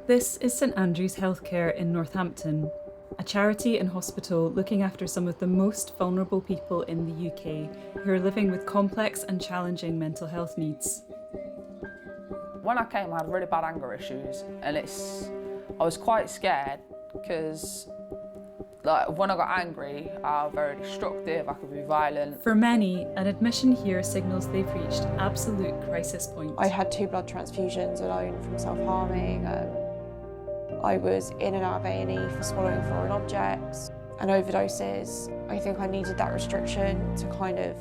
This is St Andrew's Healthcare in Northampton, a charity and hospital looking after some of the most vulnerable people in the UK who are living with complex and challenging mental health needs. When I came, I had really bad anger issues, and I was quite scared because when I got angry, I was very destructive, I could be violent. For many, an admission here signals they've reached absolute crisis point. I had 2 blood transfusions alone from self-harming. I was in and out of A&E for swallowing foreign objects and overdoses. I think I needed that restriction to kind of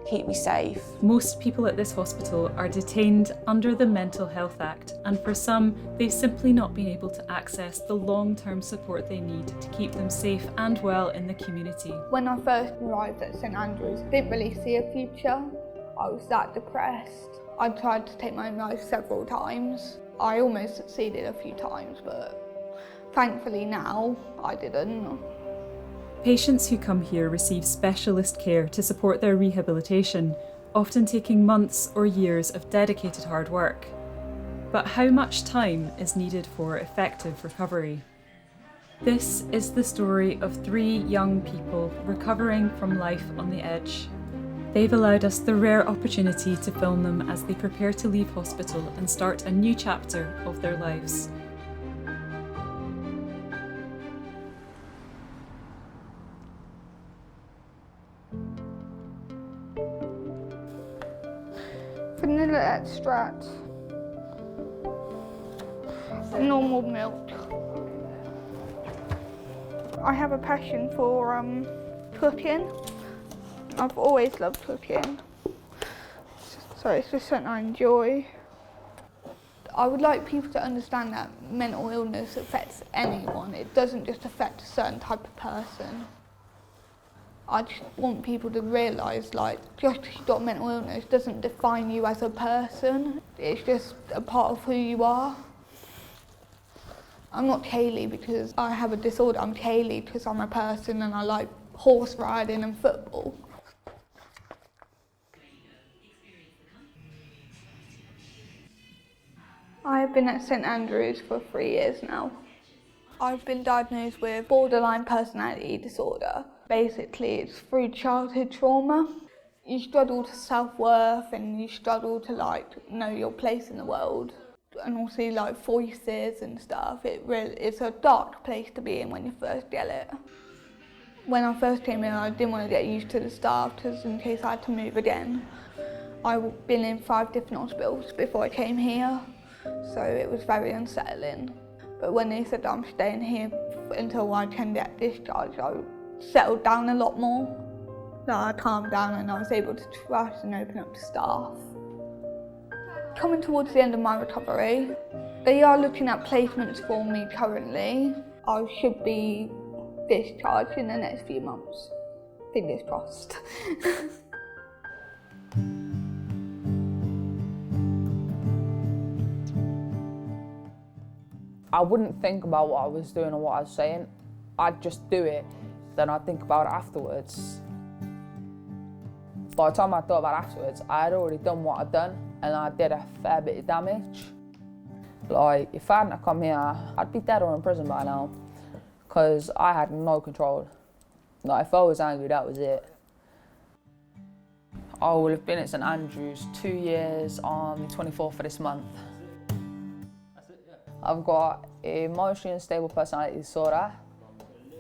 keep me safe. Most people at this hospital are detained under the Mental Health Act, and for some, they've simply not been able to access the long-term support they need to keep them safe and well in the community. When I first arrived at St Andrew's, I didn't really see a future. I was that depressed. I tried to take my own life several times. I almost succeeded a few times, but thankfully now I didn't. Patients who come here receive specialist care to support their rehabilitation, often taking months or years of dedicated hard work. But how much time is needed for effective recovery? This is the story of 3 young people recovering from life on the edge. They've allowed us the rare opportunity to film them as they prepare to leave hospital and start a new chapter of their lives. Vanilla extract, normal milk. I have a passion for cooking. I've always loved cooking, so it's just something I enjoy. I would like people to understand that mental illness affects anyone. It doesn't just affect a certain type of person. I just want people to realise, just because you've got mental illness doesn't define you as a person. It's just a part of who you are. I'm not Kayleigh because I have a disorder. I'm Kayleigh because I'm a person and I like horse riding and football. I've been at St Andrew's for 3 years now. I've been diagnosed with borderline personality disorder. Basically, it's through childhood trauma. You struggle to self-worth and you struggle to know your place in the world. And also voices and stuff. It's a dark place to be in when you first get it. When I first came in, I didn't want to get used to the staff just in case I had to move again. I've been in 5 different hospitals before I came here, so it was very unsettling. But when they said I'm staying here until I can get discharged, I settled down a lot more. I calmed down and I was able to trust and open up to staff. Coming towards the end of my recovery, they are looking at placements for me currently. I should be discharged in the next few months. Fingers crossed. I wouldn't think about what I was doing or what I was saying. I'd just do it, then I'd think about it afterwards. By the time I thought about it afterwards, I had already done what I'd done and I did a fair bit of damage. If I hadn't come here, I'd be dead or in prison by now because I had no control. If I was angry, that was it. I will have been at St Andrew's 2 years on the 24th of this month. I've got emotionally unstable personality disorder.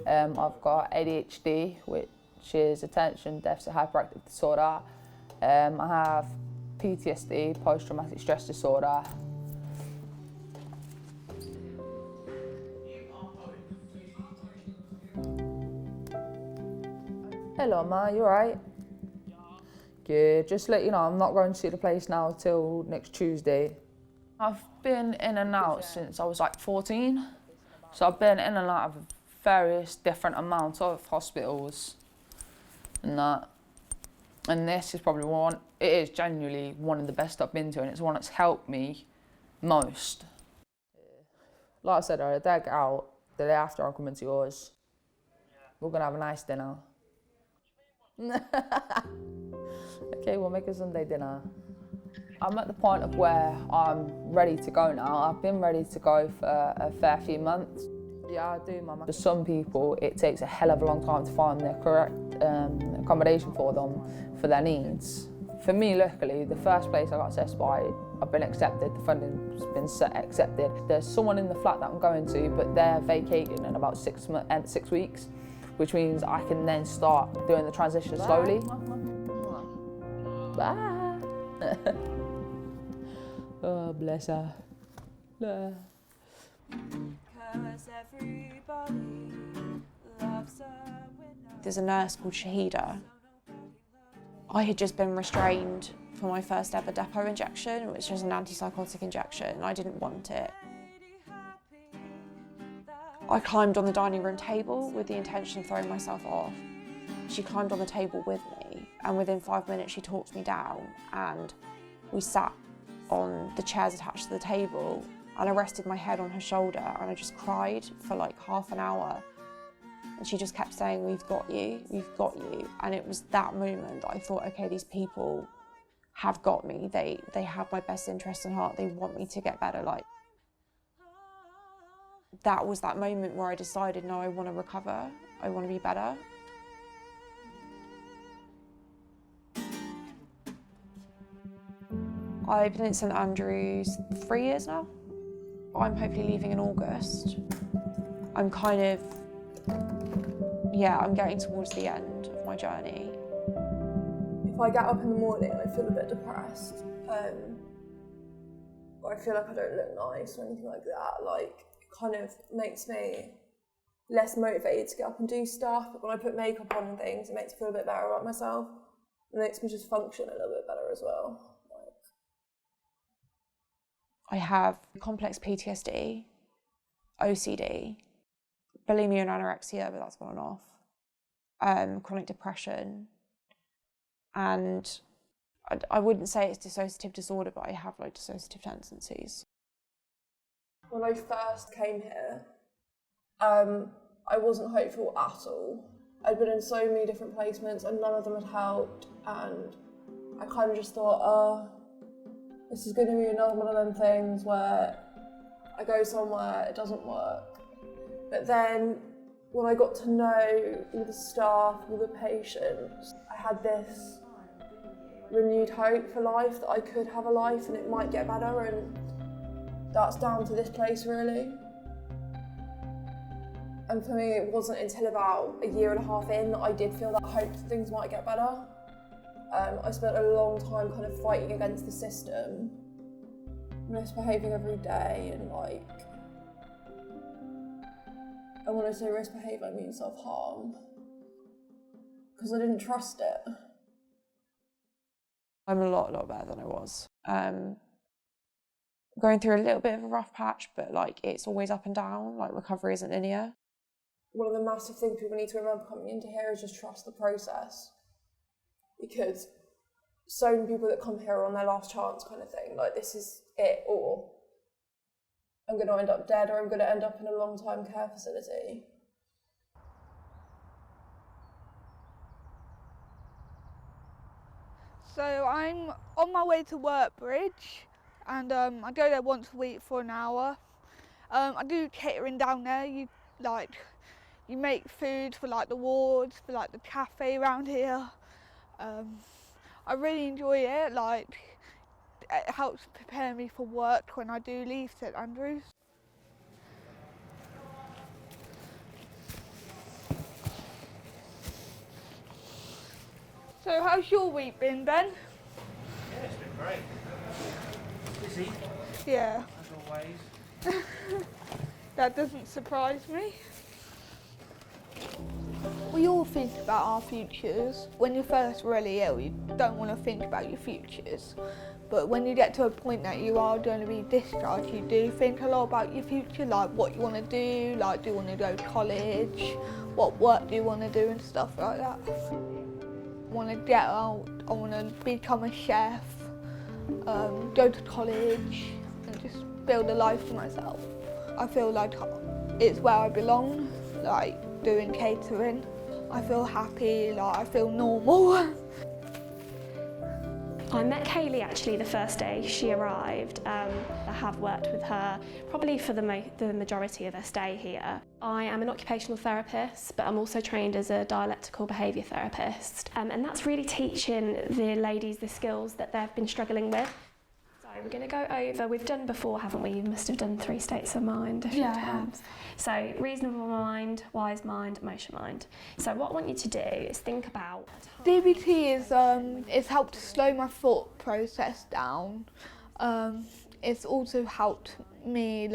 I've got ADHD, which is attention deficit hyperactive disorder. I have PTSD, post-traumatic stress disorder. Hello, Ma, you alright? Good, just to let you know, I'm not going to see the place now till next Tuesday. I've been in and out since I was 14, so I've been in and out of various different amounts of hospitals and that. And this is probably it is genuinely one of the best I've been to, and it's one that's helped me most. Like I said, the day I get out, the day after I'm coming to yours, we're gonna have a nice dinner. Okay, we'll make a Sunday dinner. I'm at the point of where I'm ready to go now. I've been ready to go for a fair few months. Yeah, I do, Mum. For some people, it takes a hell of a long time to find the correct accommodation for them, for their needs. For me, luckily, the first place I got assessed by, I've been accepted, the funding's been accepted. There's someone in the flat that I'm going to, but they're vacating in about 6 weeks, which means I can then start doing the transition slowly. Bye. Oh, bless her. There's a nurse called Shahida. I had just been restrained for my first ever depot injection, which was an antipsychotic injection, and I didn't want it. I climbed on the dining room table with the intention of throwing myself off. She climbed on the table with me, and within 5 minutes she talked me down, and we sat on the chairs attached to the table, and I rested my head on her shoulder, and I just cried for like half an hour. And she just kept saying, "We've got you, we've got you." And it was that moment that I thought, okay, these people have got me. They have my best interest in heart. They want me to get better. Like, that was that moment where I decided, no, I want to recover. I want to be better. I've been in St Andrews 3 years now. I'm hopefully leaving in August. I'm kind of, I'm getting towards the end of my journey. If I get up in the morning and I feel a bit depressed, or I feel like I don't look nice or anything like that, like, it kind of makes me less motivated to get up and do stuff. But when I put makeup on and things, it makes me feel a bit better about myself. It makes me just function a little bit better as well. I have complex PTSD, OCD, bulimia and anorexia, but that's on and off, chronic depression, and I wouldn't say it's dissociative disorder, but I have like dissociative tendencies. When I first came here, I wasn't hopeful at all. I'd been in so many different placements and none of them had helped, and I kind of just thought, this is going to be another one of them things where I go somewhere, it doesn't work. But then when I got to know all the staff, all the patients, I had this renewed hope for life, that I could have a life and it might get better, and that's down to this place really. And for me, it wasn't until about a year and a half in that I did feel that hope that things might get better. I spent a long time kind of fighting against the system, misbehaving every day, and like, I want to say misbehave, I mean self-harm, because I didn't trust it. I'm a lot better than I was. Going through a little bit of a rough patch, but like, it's always up and down, like recovery isn't linear. One of the massive things people need to remember coming into here is just trust the process. Because so many people that come here are on their last chance kind of thing, like this is it, or I'm going to end up dead, or I'm going to end up in a long-time care facility. So I'm on my way to Workbridge, and I go there once a week for an hour. I do catering down there. You make food for like the wards, for like the cafe around here. I really enjoy it. Like, it helps prepare me for work when I do leave St Andrews. So how's your week been, Ben? Yeah, it's been great. Busy. Yeah. As always. That doesn't surprise me. We all think about our futures. When you're first really ill, you don't want to think about your futures. But when you get to a point that you are going to be discharged, you do think a lot about your future, like what you want to do, like do you want to go to college, what work do you want to do and stuff like that. I want to get out, I want to become a chef, go to college and just build a life for myself. I feel like it's where I belong, like doing catering. I feel happy, like I feel normal. I met Kayleigh actually the first day she arrived. I have worked with her probably for the majority of her stay here. I am an occupational therapist, but I'm also trained as a dialectical behaviour therapist, and that's really teaching the ladies the skills that they've been struggling with. So we're going to go over, we've done before, haven't we? You must have done 3 states of mind a few times. So reasonable mind, wise mind, emotion mind. So what I want you to do is think about... DBT it's helped slow my thought process down. It's also helped me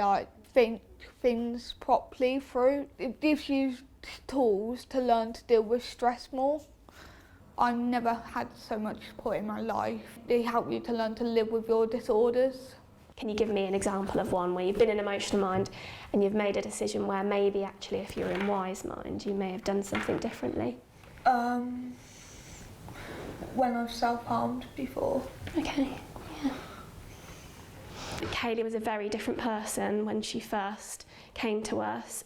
think things properly through. It gives you tools to learn to deal with stress more. I've never had so much support in my life. They help you to learn to live with your disorders. Can you give me an example of one where you've been in emotional mind and you've made a decision where maybe actually if you're in wise mind you may have done something differently? When I've self-harmed before. Okay, yeah. Kayleigh was a very different person when she first came to us.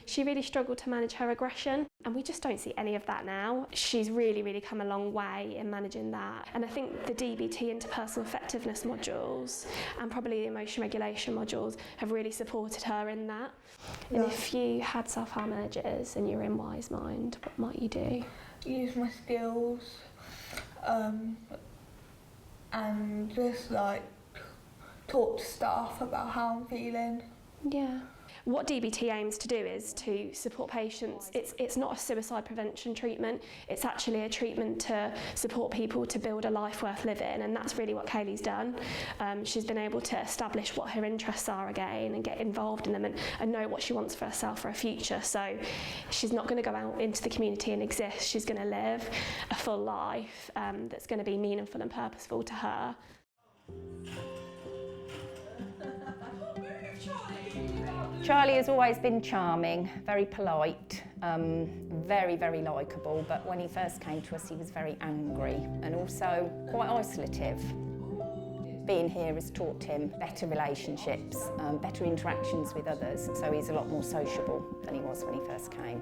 She really struggled to manage her aggression, and we just don't see any of that now. She's really come a long way in managing that. And I think the DBT interpersonal effectiveness modules and probably the emotion regulation modules have really supported her in that. And if you had self-harm urges and you're in wise mind, what might you do? Use my skills and just talk to staff about how I'm feeling. Yeah. What DBT aims to do is to support patients. It's not a suicide prevention treatment, it's actually a treatment to support people to build a life worth living, and that's really what Kayleigh's done. She's been able to establish what her interests are again and get involved in them and know what she wants for herself for her future. So she's not going to go out into the community and exist, she's going to live a full life that's going to be meaningful and purposeful to her. Charlie has always been charming, very polite, very likeable, but when he first came to us he was very angry and also quite isolative. Being here has taught him better relationships, better interactions with others, so he's a lot more sociable than he was when he first came.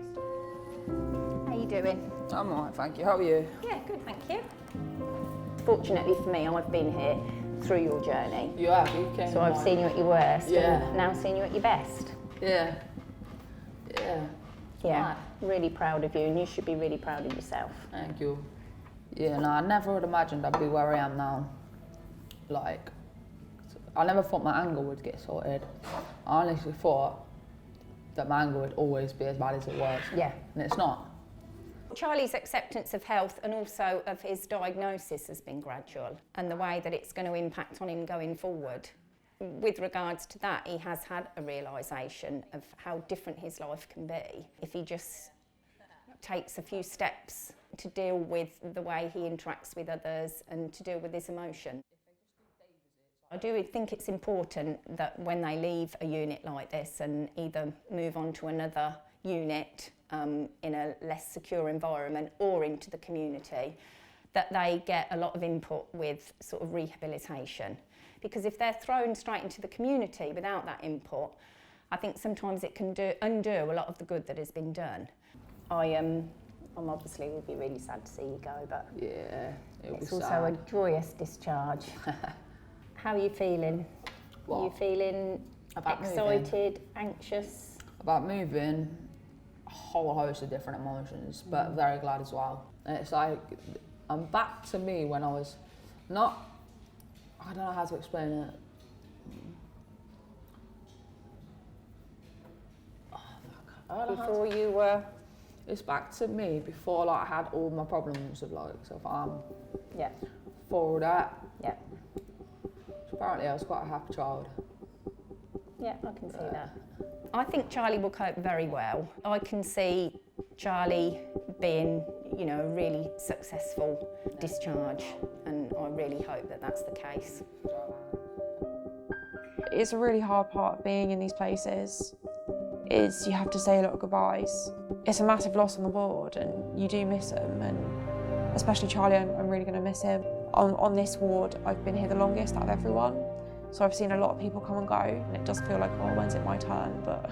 How you doing? I'm alright, thank you. How are you? Yeah, good, thank you. Fortunately for me, I've been here through your journey. You have, you came. So I've seen you at your worst and now seen you at your best. Yeah. Yeah, really proud of you, and you should be really proud of yourself. Thank you. Yeah, no, I never would imagined I'd be where I am now. I never thought my anger would get sorted. I honestly thought that my anger would always be as bad as it was. Yeah. And it's not. Charlie's acceptance of health and also of his diagnosis has been gradual, and the way that it's going to impact on him going forward. With regards to that, he has had a realisation of how different his life can be if he just takes a few steps to deal with the way he interacts with others and to deal with his emotion. I do think it's important that when they leave a unit like this and either move on to another unit in a less secure environment or into the community, that they get a lot of input with sort of rehabilitation. Because if they're thrown straight into the community without that input, I think sometimes it can undo a lot of the good that has been done. I'm obviously would be really sad to see you go, but yeah, it's also a joyous discharge. How are you feeling? What? Are you feeling About excited, anxious? About moving, a whole host of different emotions, but very glad as well. It's like, I'm back to me when I was not, I don't know how to explain it. Oh, fuck. Before you were... It's back to me before I had all my problems of self-harm. Yeah. For that. Yeah. Apparently I was quite a happy child. Yeah, I can see that. I think Charlie will cope very well. I can see Charlie being, a really successful discharge, and I really hope that that's the case. It's a really hard part of being in these places, is you have to say a lot of goodbyes. It's a massive loss on the ward, and you do miss him, and especially Charlie, I'm really going to miss him. On this ward, I've been here the longest out of everyone, so I've seen a lot of people come and go, and it does feel like, oh, when's it my turn? But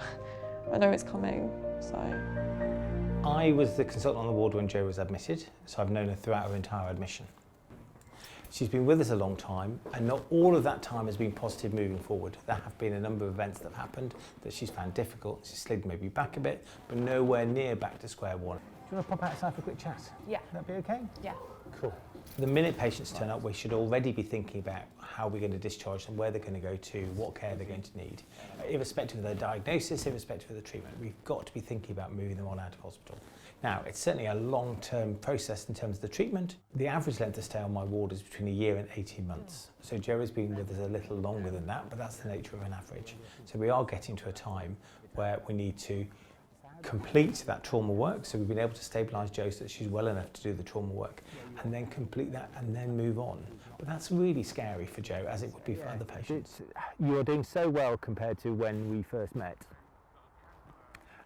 I know it's coming, so. I was the consultant on the ward when Jo was admitted, so I've known her throughout her entire admission. She's been with us a long time, and not all of that time has been positive moving forward. There have been a number of events that have happened that she's found difficult. She's slid maybe back a bit, but nowhere near back to square one. Do you want to pop outside for a quick chat? Yeah. Would that be okay? Yeah. Cool. The minute patients turn up, we should already be thinking about how we're going to discharge them, where they're going to go to, what care they're going to need. Irrespective of their diagnosis, irrespective of the treatment, we've got to be thinking about moving them on out of hospital. Now, it's certainly a long-term process in terms of the treatment. The average length of stay on my ward is between a year and 18 months. So Jo has been with us a little longer than that, but that's the nature of an average. So we are getting to a time where we need to complete that trauma work. So we've been able to stabilise Jo so that she's well enough to do the trauma work, and then complete that and then move on. But that's really scary for Jo, as it would be for other patients. You're doing so well compared to when we first met.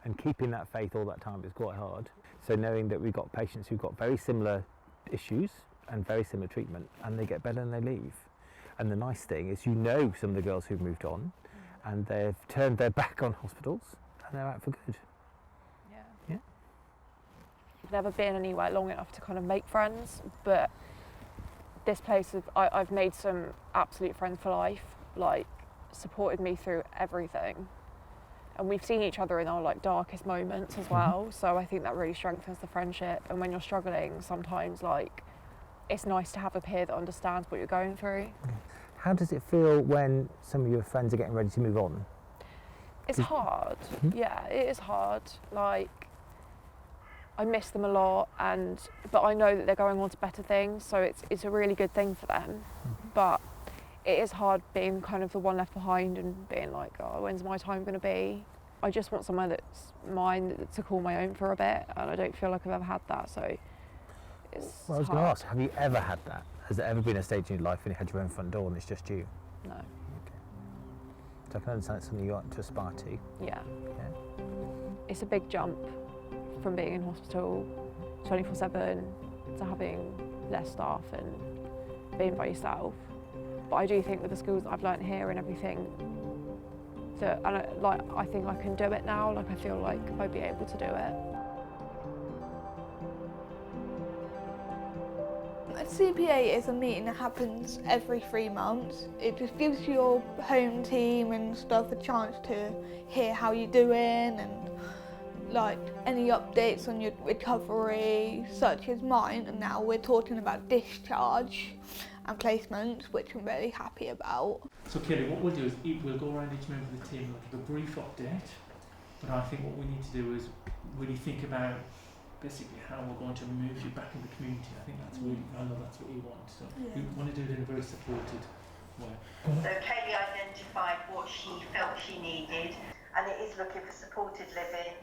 And keeping that faith all that time is quite hard. So knowing that we've got patients who've got very similar issues and very similar treatment, and they get better and they leave. And the nice thing is, you know, some of the girls who've moved on and they've turned their back on hospitals and they're out for good. Yeah. I've never been anywhere long enough to kind of make friends, but this place, I've made some absolute friends for life, like supported me through everything. And we've seen each other in our like darkest moments as well, so I think that really strengthens the friendship. And when you're struggling, sometimes like it's nice to have a peer that understands what you're going through. How does it feel when some of your friends are getting ready to move on? It's hard, yeah, it is hard. Like, I miss them a lot, but I know that they're going on to better things, so it's a really good thing for them. But it is hard being kind of the one left behind and being like, oh, when's my time going to be? I just want somewhere that's mine to call my own for a bit, and I don't feel like I've ever had that, so it's Well, I was going to ask, have you ever had that? Has there ever been a stage in your life when you had your own front door and it's just you? No. Okay. So I can understand it's something you want to aspire to. Yeah. It's a big jump from being in hospital 24/7 to having less staff and being by yourself. But I do think with the skills that I've learnt here and everything, that I think I can do it now. Like, I feel like I'd be able to do it. A CPA is a meeting that happens every 3 months. It just gives your home team and stuff a chance to hear how you're doing and like any updates on your recovery, such as mine. And now we're talking about discharge and placements, which I'm really happy about. So Kayleigh, what we'll do is we'll go around each member of the team and give a brief update, but I think what we need to do is really think about basically how we're going to move you back in the community. I think that's really, I know that's what you want, so we want to do it in a very supported way. So Kayleigh identified what she felt she needed, and it is looking for supported living,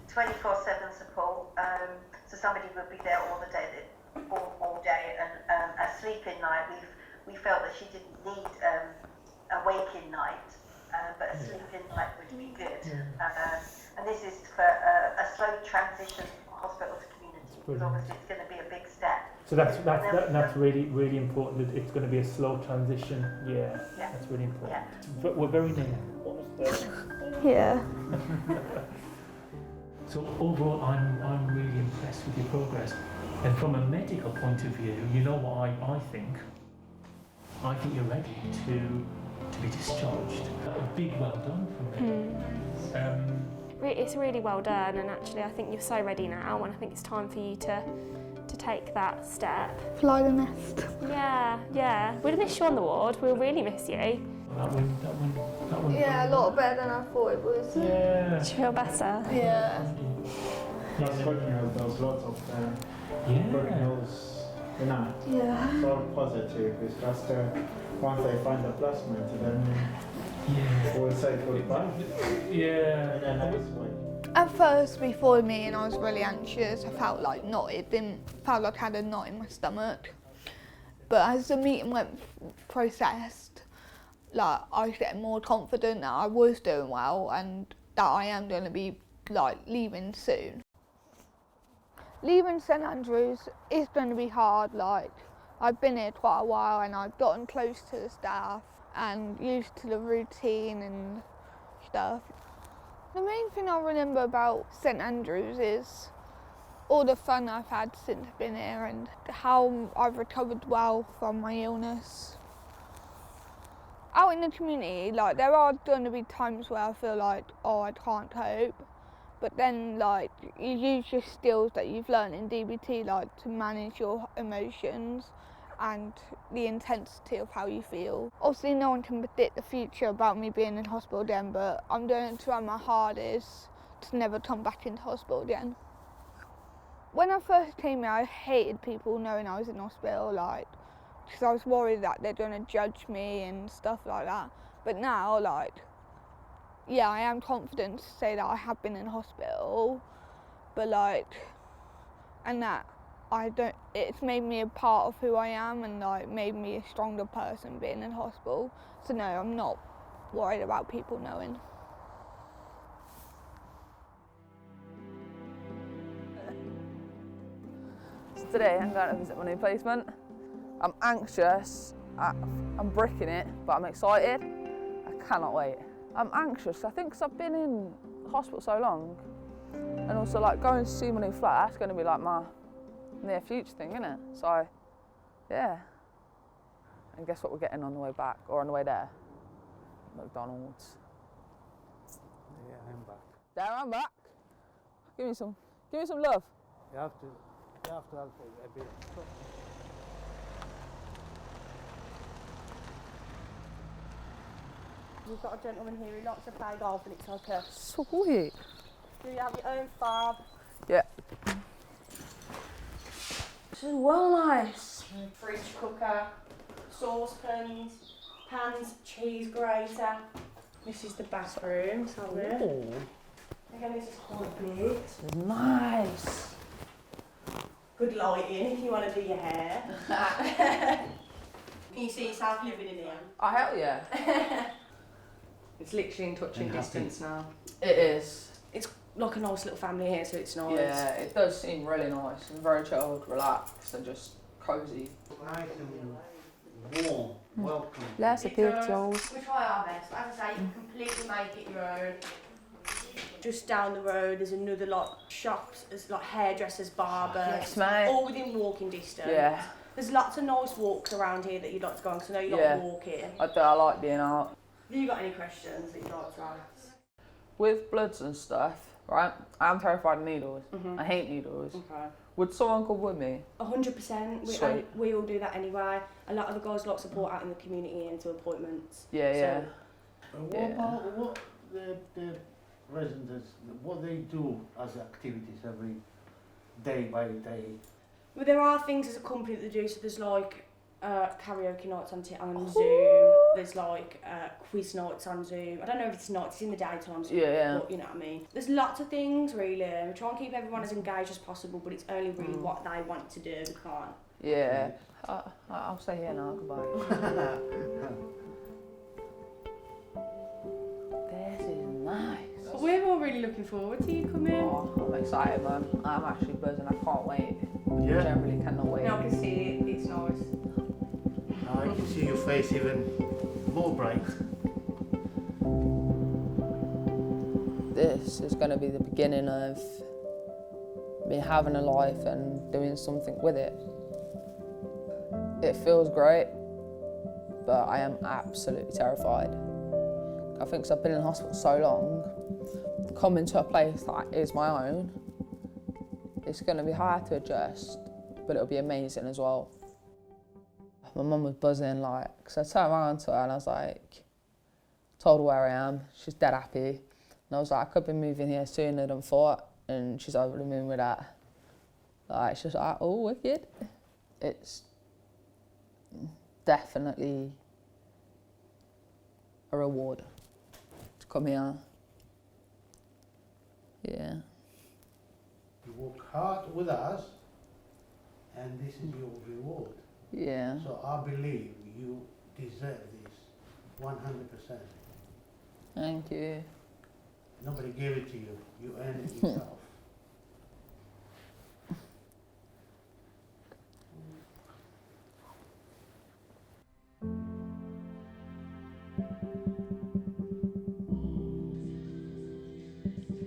24/7 support, so somebody would be there all the day, all day, and a sleeping night. We felt that she didn't need a waking night, but a sleeping night would be good. And this is for a slow transition from hospital to community, because obviously it's going to be a big step. So that's really, really important, that it's going to be a slow transition. Yeah. That's really important. But we're very near. Yeah. So overall, I'm really impressed with your progress. And from a medical point of view, you know what I think? I think you're ready to be discharged. A big well done from me. It's really well done, and actually I think you're so ready now, and I think it's time for you to take that step. Fly the nest. Yeah. We'll miss you on the ward, we'll really miss you. That one. Yeah, a lot better than I thought it was. Yeah. Do you feel better? Yeah. That's good news. There's lots of good news. You know, it's all positive. It's just once they find the placement, then we'll say goodbye. Yeah. In a nice way. At first, before the meeting, I was really anxious. I felt like felt like I had a knot in my stomach. But as the meeting went processed, like I was getting more confident that I was doing well and that I am going to be like leaving soon. Leaving St Andrews is going to be hard. Like, I've been here quite a while and I've gotten close to the staff and used to the routine and stuff. The main thing I remember about St Andrews is all the fun I've had since I've been here and how I've recovered well from my illness. Out in the community, like, there are going to be times where I feel like, oh, I can't cope, but then, like, you use your skills that you've learned in DBT, like, to manage your emotions and the intensity of how you feel. Obviously, no one can predict the future about me being in hospital again, but I'm going to try my hardest to never come back into hospital again. When I first came here, I hated people knowing I was in hospital, like, because I was worried that they're going to judge me and stuff like that. But now, like, yeah, I am confident to say that I have been in hospital, but like, and that it's made me a part of who I am and like made me a stronger person being in hospital. So no, I'm not worried about people knowing. So today I'm going to visit my new placement. I'm anxious, I'm bricking it, but I'm excited. I cannot wait. I'm anxious, I think, because I've been in hospital so long, and also like going to see my new flat, that's going to be like my near future thing, isn't it? So, yeah. And guess what we're getting on the way back, or on the way there? McDonald's. Yeah, I'm back. There, I'm back. Give me some love. You have to have a bit. We've got a gentleman here who likes to play golf and it's okay. Sweet. Do you have your own fob? Yeah. This is well nice. Fridge cooker, saucepans, pans, cheese grater. This is the bathroom, sorry. Again, this is quite big. Nice. Good lighting if you want to do your hair. Can you see yourself living in here? Oh, hell yeah. It's literally in touching distance now. It is. It's like a nice little family here, so it's nice. Yeah, it does seem really nice and very chilled, relaxed and just cosy. Nice and warm, welcome. Lots of pictures. We try our best. As I say, you can completely make it your own. Just down the road there's another lot shops, there's like hairdressers, barbers, Yes, mate. all within walking distance. Yeah. There's lots of nice walks around here that you'd like to go on, because I know you like walking. I like being out. Have you got any questions that you'd like to ask? With bloods and stuff, right? I'm terrified of needles. I hate needles. Okay. Would someone come with me? 100%. We all do that anyway. A lot of the guys like support out in the community and to appointments. Yeah, What about what the residents, what they do as activities every day by day? Well, there are things as a company that they do, so there's like karaoke nights on Zoom, there's like quiz nights on Zoom. I don't know if it's nights, it's in the daytime, so but you know what I mean. There's lots of things really. We try and keep everyone as engaged as possible, but it's only really what they want to do, we can't. Yeah. I'll stay here now, goodbye. This is nice. We're all really looking forward to you coming. Oh, I'm excited, man. I'm actually buzzing, I can't wait. Yeah. I generally cannot wait. I can see it, it's nice. I can see your face even more bright. This is going to be the beginning of me having a life and doing something with it. It feels great, but I am absolutely terrified. I think 'cause I've been in hospital so long, coming to a place that is my own, it's going to be hard to adjust, but it'll be amazing as well. My mum was buzzing, like, because I turned around to her and I was like, told her where I am, she's dead happy. And I was like, I could be moving here sooner than thought, and she's over the moon with that. Like, she's like, oh, wicked. It's definitely a reward to come here. Yeah. You work hard with us, and this is your reward. Yeah. So I believe you deserve this 100%. Thank you. Nobody gave it to you. You earned it yourself.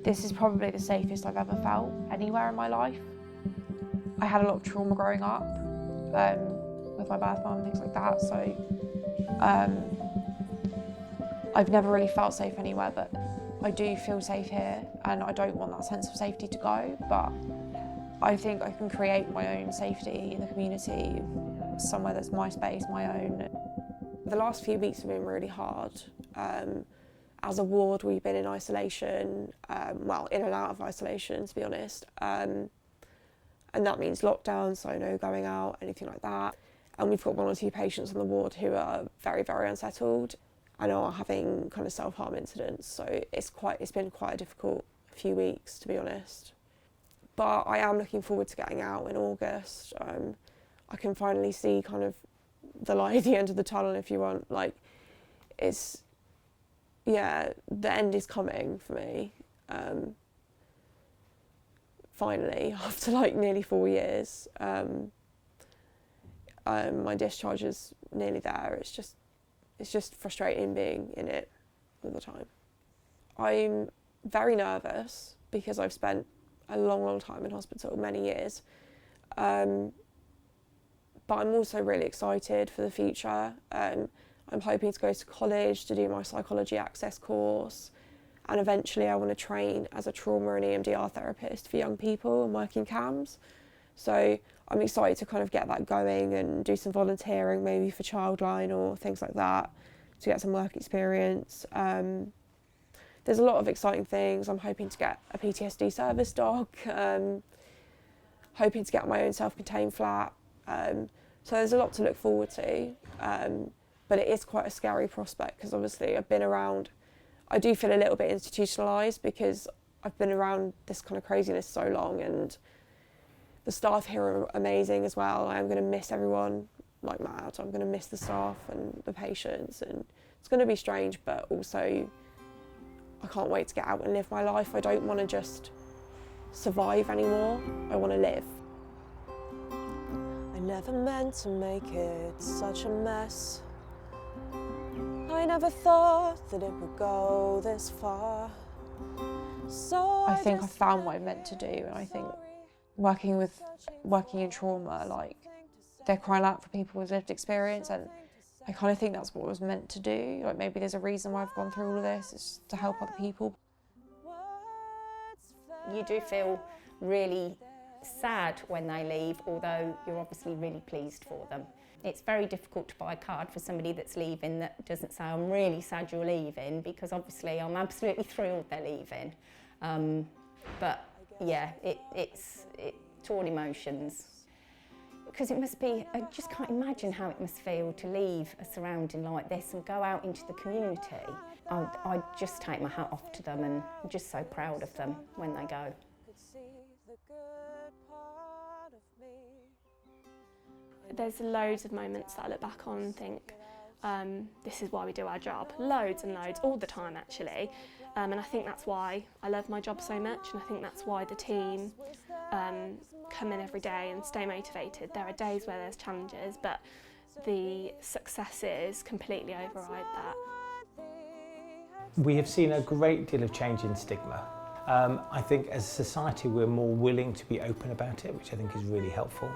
This is probably the safest I've ever felt anywhere in my life. I had a lot of trauma growing up with my birth mum and things like that, so I've never really felt safe anywhere, but I do feel safe here, and I don't want that sense of safety to go, but I think I can create my own safety in the community, somewhere that's my space, my own. The last few weeks have been really hard. As a ward, we've been in isolation, well, in and out of isolation, to be honest. And that means lockdown, so no going out, anything like that. And we've got 1 or 2 patients on the ward who are very, very unsettled and are having kind of self-harm incidents. So it's been quite a difficult few weeks, to be honest. But I am looking forward to getting out in August. I can finally see kind of the light at the end of the tunnel, if you want. Like, yeah, the end is coming for me. Finally, after like nearly 4 years. My discharge is nearly there. It's just frustrating being in it all the time. I'm very nervous because I've spent a long time in hospital, many years. But I'm also really excited for the future. I'm hoping to go to college to do my psychology access course, and eventually I want to train as a trauma and EMDR therapist for young people and work in CAMS. So I'm excited to kind of get that going and do some volunteering, maybe for Childline or things like that, to get some work experience. There's a lot of exciting things. I'm hoping to get a PTSD service dog, hoping to get my own self-contained flat. So there's a lot to look forward to, but it is quite a scary prospect because obviously I've been around, I do feel a little bit institutionalised because I've been around this kind of craziness so long, and the staff here are amazing as well. I am going to miss everyone like mad. I'm going to miss the staff and the patients, and it's going to be strange, but also I can't wait to get out and live my life. I don't want to just survive anymore. I want to live. I never meant to make it such a mess. I never thought that it would go this far. So I think I found what I'm meant to do, and I think working in trauma, like, they're crying out for people with lived experience, and I kind of think that's what I was meant to do. Like, maybe there's a reason why I've gone through all of this, it's to help other people. You do feel really sad when they leave, although you're obviously really pleased for them. It's very difficult to buy a card for somebody that's leaving that doesn't say, I'm really sad you're leaving, because obviously I'm absolutely thrilled they're leaving. But yeah, it's torn emotions. Because it must be, I just can't imagine how it must feel to leave a surrounding like this and go out into the community. I just take my hat off to them, and I'm just so proud of them when they go. There's loads of moments that I look back on and think, this is why we do our job. Loads and loads, all the time actually. And I think that's why I love my job so much, and I think that's why the team come in every day and stay motivated. There are days where there's challenges, but the successes completely override that. We have seen a great deal of change in stigma. I think as a society we're more willing to be open about it, which I think is really helpful.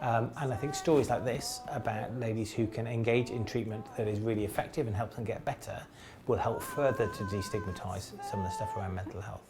And I think stories like this about ladies who can engage in treatment that is really effective and helps them get better will help further to destigmatise some of the stuff around mental health.